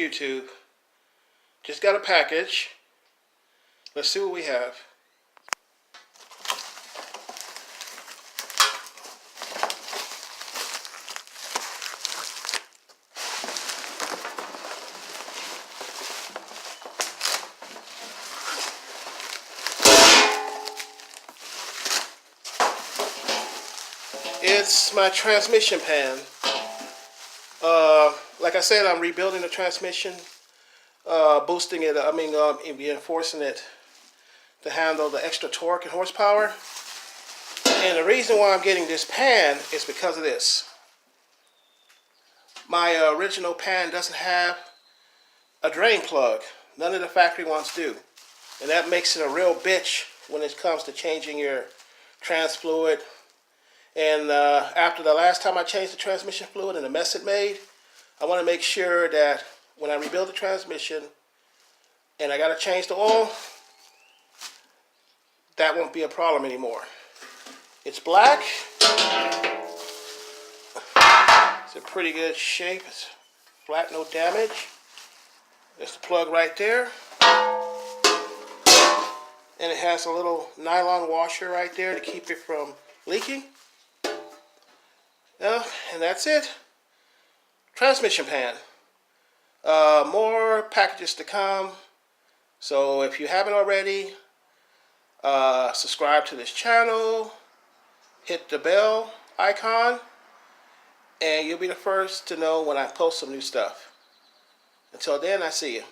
YouTube. Just got a package. Let's see what we have. It's my transmission pan. Like I said, I'm rebuilding the transmission, boosting it, reinforcing it to handle the extra torque and horsepower. And the reason why I'm getting this pan is because of this. My original pan doesn't have a drain plug. None of the factory ones do. And that makes it a real bitch when it comes to changing your trans fluid. And after the last time I changed the transmission fluid and the mess it made, I want to make sure that when I rebuild the transmission and I got to change the oil, that won't be a problem anymore. It's black. It's in pretty good shape. It's flat, no damage. There's the plug right there. And it has a little nylon washer right there to keep it from leaking. And that's it. Transmission pan. More packages to come. So if you haven't already, subscribe to this channel. Hit the bell icon. And you'll be the first to know when I post some new stuff. Until then, I see you.